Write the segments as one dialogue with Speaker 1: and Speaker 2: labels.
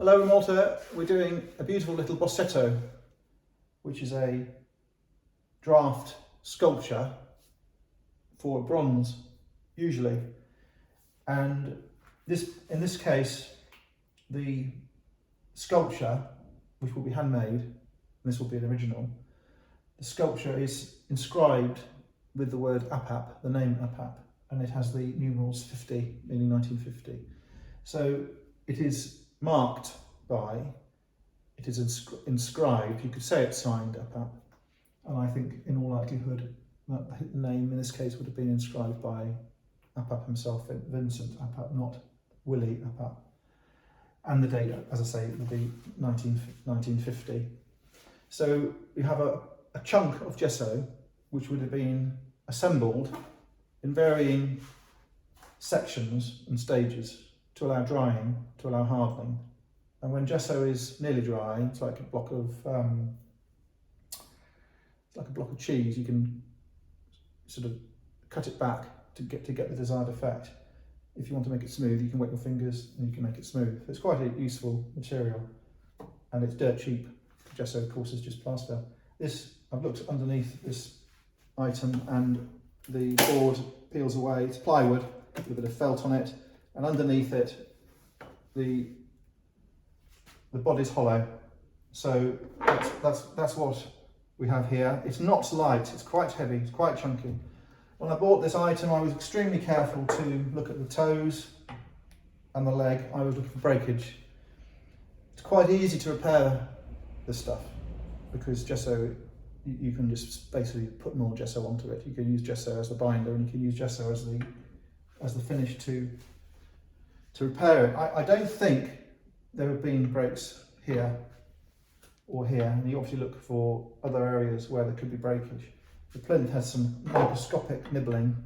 Speaker 1: Hello Malta, we're doing a beautiful little Bozzetto, which is a draft sculpture for bronze, usually. And in this case, the sculpture, which will be handmade, and this will be an original, the sculpture is inscribed with the word Apap, the name Apap, and it has the numerals 50, meaning 1950. So it is marked by, it is inscribed, you could say it's signed Apap, and I think in all likelihood that the name in this case would have been inscribed by Apap himself, Vincent Apap, not Willie Apap. And the date, as I say, would be 1950. So we have a chunk of gesso which would have been assembled in varying sections and stages to allow drying, to allow hardening. And when gesso is nearly dry, it's like a block of cheese. You can sort of cut it back to get the desired effect. If you want to make it smooth, you can wet your fingers and you can make it smooth. It's quite a useful material, and it's dirt cheap. Gesso, of course, is just plaster. I've looked underneath this item, and the board peels away. It's plywood with a bit of felt on it, and underneath it, the body's hollow. So that's what we have here. It's not light. It's quite heavy. It's quite chunky. When I bought this item, I was extremely careful to look at the toes and the leg. I was looking for breakage. It's quite easy to repair this stuff because gesso, you can just basically put more gesso onto it. You can use gesso as the binder, and you can use gesso as the finish to repair it. I don't think there have been breaks here or here, and you obviously look for other areas where there could be breakage. The plinth has some microscopic nibbling,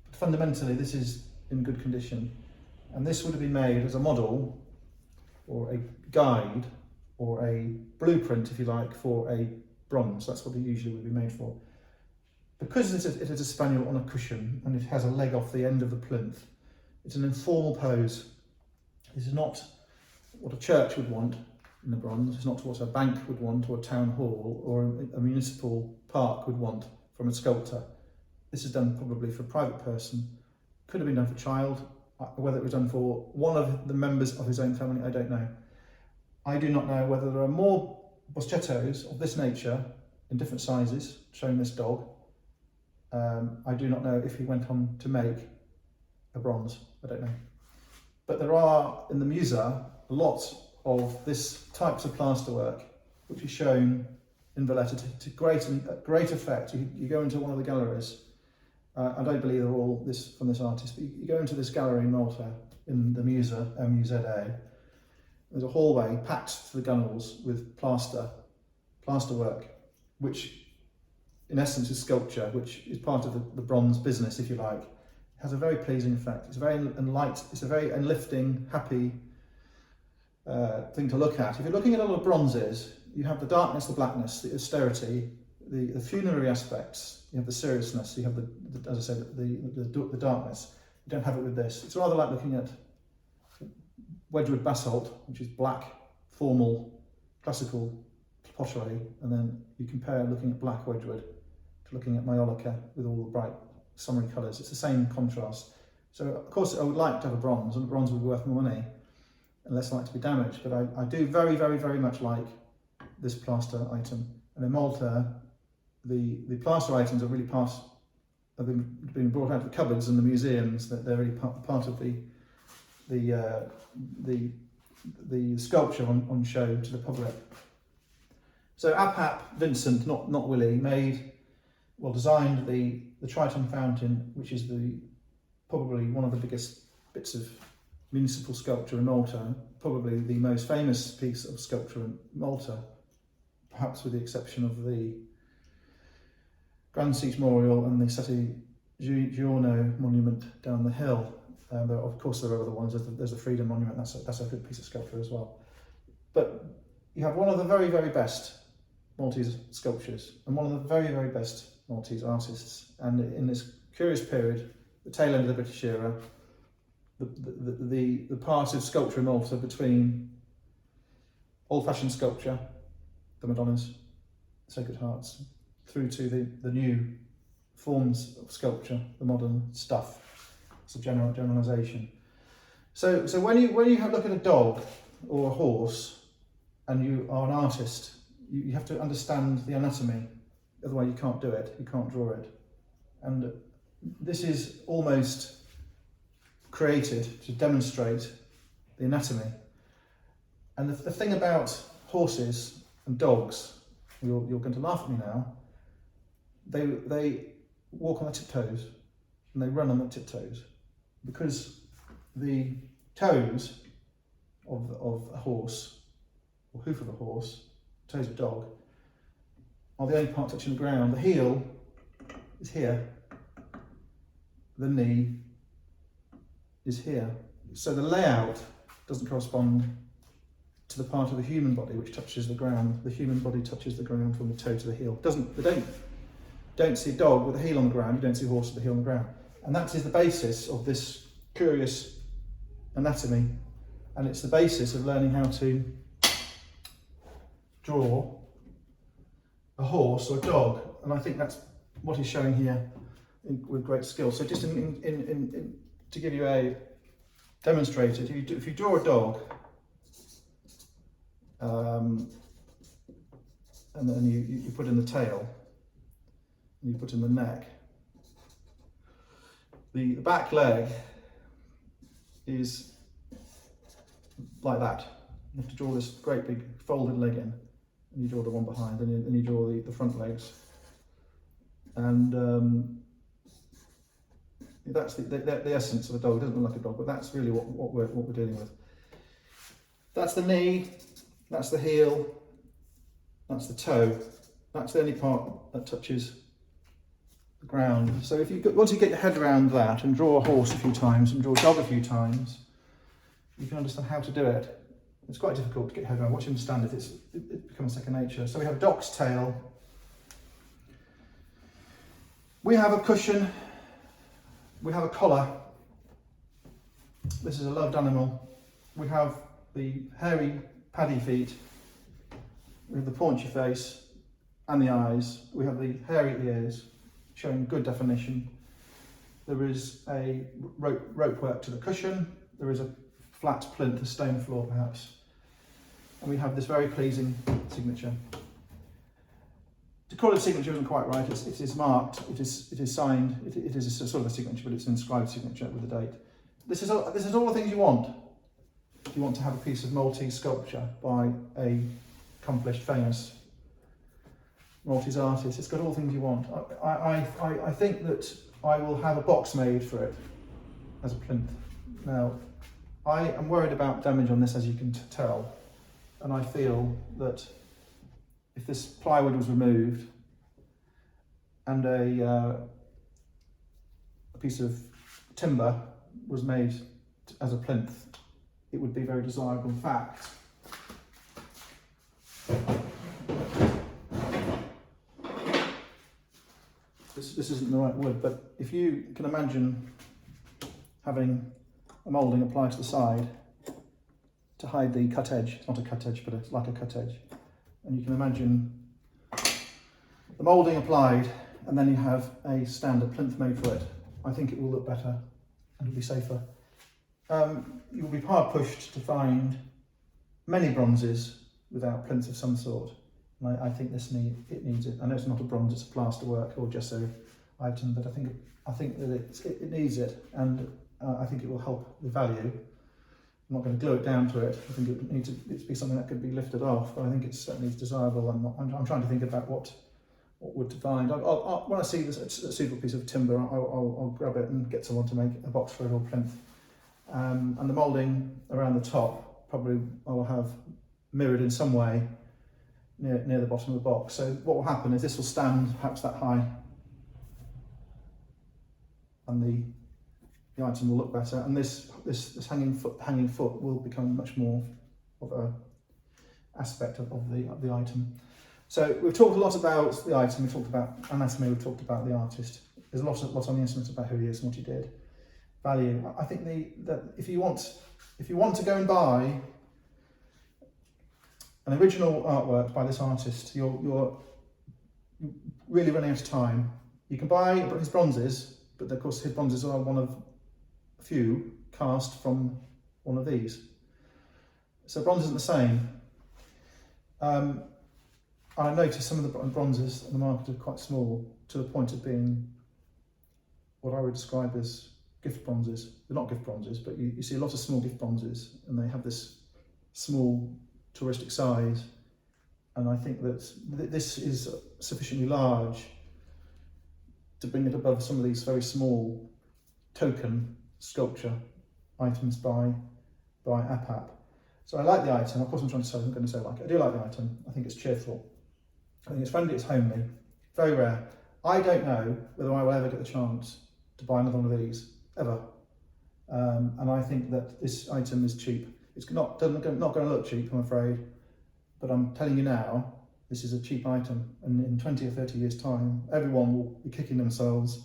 Speaker 1: but fundamentally this is in good condition. And this would have been made as a model or a guide or a blueprint, if you like, for a bronze. That's what it usually would be made for. Because it is a spaniel on a cushion and it has a leg off the end of the plinth, it's an informal pose. This is not what a church would want in the bronze. It's not what a bank would want, or a town hall, or a municipal park would want from a sculptor. This is done probably for a private person. Could have been done for a child. Whether it was done for one of the members of his own family, I don't know. I do not know whether there are more Bozzettos of this nature in different sizes showing this dog. I do not know if he went on to make a bronze. I don't know. But there are in the Musa lots of this types of plasterwork which is shown in Valletta to great effect. You go into one of the galleries. I don't believe they're all from this artist, but you go into this gallery in Malta, in the Musa, M-U-Z-A. There's a hallway packed to the gunnels with plasterwork, which in essence is sculpture, which is part of the bronze business, if you like. It has a very pleasing effect. It's very it's a very enlifting, happy thing to look at. If you're looking at all the bronzes, you have the darkness, the blackness, the austerity, the funerary aspects. You have the seriousness. You have as I said, the darkness. You don't have it with this. It's rather like looking at Wedgwood basalt, which is black, formal, classical pottery, and then you compare looking at black Wedgwood to looking at Maiolica with all the bright summery colours. It's the same contrast. So of course I would like to have a bronze, and a bronze would be worth more money and less likely to be damaged, but I do very, very, very much like this plaster item. And in Malta, the plaster items are really have been brought out of the cupboards and the museums. That they're really part of the sculpture on show to the public. So Apap, Vincent, not Willie, designed the Triton Fountain, which is probably one of the biggest bits of municipal sculpture in Malta, probably the most famous piece of sculpture in Malta, perhaps with the exception of the Grand Siege Memorial and the Sette Giorno monument down the hill. Of course there are other ones. There's the Freedom Monument. That's a good piece of sculpture as well. But you have one of the very, very best Maltese sculptures and one of the very, very best Maltese artists. And in this curious period, the tail end of the British era, the part of sculpture in Malta between old-fashioned sculpture, the Madonnas, Sacred Hearts, through to the new forms of sculpture, the modern stuff. It's a generalisation. So when you look at a dog or a horse, and you are an artist, you have to understand the anatomy. Otherwise, you can't do it. You can't draw it. And this is almost created to demonstrate the anatomy. And the thing about horses and dogs, you're going to laugh at me now, they walk on their tiptoes and they run on their tiptoes, because the toes of a horse, or hoof of a horse, toes of a dog, are the only part touching the ground. The heel is here, the knee is here. So the layout doesn't correspond to the part of the human body which touches the ground. The human body touches the ground from the toe to the heel. Don't see a dog with a heel on the ground, you don't see a horse with a heel on the ground. And that is the basis of this curious anatomy, and it's the basis of learning how to draw a horse or a dog, and I think that's what he's showing here with great skill. So just to give you a demonstrator, if you draw a dog, and then you put in the tail, and you put in the neck, the back leg is like that. You have to draw this great big folded leg in, and you draw the one behind, and you draw the front legs, and that's the essence of a dog. It doesn't look like a dog, but that's really what we're dealing with. That's the knee, that's the heel, that's the toe. That's the only part that touches the ground. So once you get your head around that and draw a horse a few times and draw a dog a few times, you can understand how to do it. It's quite difficult to get your head around. Once you understand it, it becomes second nature. So we have a dog's tail. We have a cushion. We have a collar. This is a loved animal. We have the hairy, paddy feet. We have the paunchy face and the eyes. We have the hairy ears, showing good definition. There is a rope work to the cushion. There is a flat plinth, a stone floor perhaps. And we have this very pleasing signature. To call it a signature isn't quite right. It is marked, it is signed, it is a sort of a signature, but it's an inscribed signature with a date. This is all the things you want. If you want to have a piece of Maltese sculpture by a accomplished, famous Maltese artist, it's got all the things you want. I think that I will have a box made for it as a plinth. Now, I am worried about damage on this, as you can tell, and I feel that if this plywood was removed and a piece of timber was made as a plinth, it would be very desirable. In fact, this isn't the right wood, but if you can imagine having a moulding applied to the side to hide the cut edge. It's not a cut edge, but it's like a cut edge. And you can imagine the moulding applied, and then you have a standard plinth made for it. I think it will look better and it'll be safer. You'll be hard pushed to find many bronzes without plinths of some sort. And I think it needs it. I know it's not a bronze, it's a plaster work or gesso item, but I think that it needs it, and I think it will help the value. I'm not going to glue it down to it. I think it needs to be something that could be lifted off, but I think it's certainly desirable. I'm trying to think about what would to find. When I see this a suitable piece of timber, I'll grab it and get someone to make a box for it or plinth. And the moulding around the top, probably I will have mirrored in some way near the bottom of the box. So what will happen is this will stand perhaps that high, and the item will look better, and this hanging foot will become much more of a aspect of the item. So we've talked a lot about the item, we've talked about anatomy, we've talked about the artist. There's a lot on the instrument about who he is and what he did. Value. I think that if you want to go and buy an original artwork by this artist, you're really running out of time. You can buy his bronzes, but of course his bronzes are one of a few cast from one of these. So bronze isn't the same. I noticed some of the bronzes on the market are quite small, to the point of being what I would describe as gift bronzes. They're not gift bronzes, but you see a lot of small gift bronzes, and they have this small touristic size. And I think that this is sufficiently large to bring it above some of these very small token sculpture items by Apap. So I like the item. Of course I'm going to say like it. I do like the item. I think it's cheerful. I think it's friendly, it's homely, very rare. I don't know whether I will ever get the chance to buy another one of these, ever. And I think that this item is cheap. It's not going to look cheap, I'm afraid, but I'm telling you now, this is a cheap item, and in 20 or 30 years' time, everyone will be kicking themselves.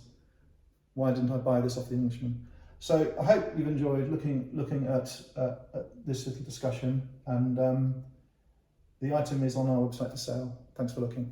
Speaker 1: Why didn't I buy this off the Englishman? So I hope you've enjoyed looking at this little discussion, and the item is on our website for sale. Thanks for looking.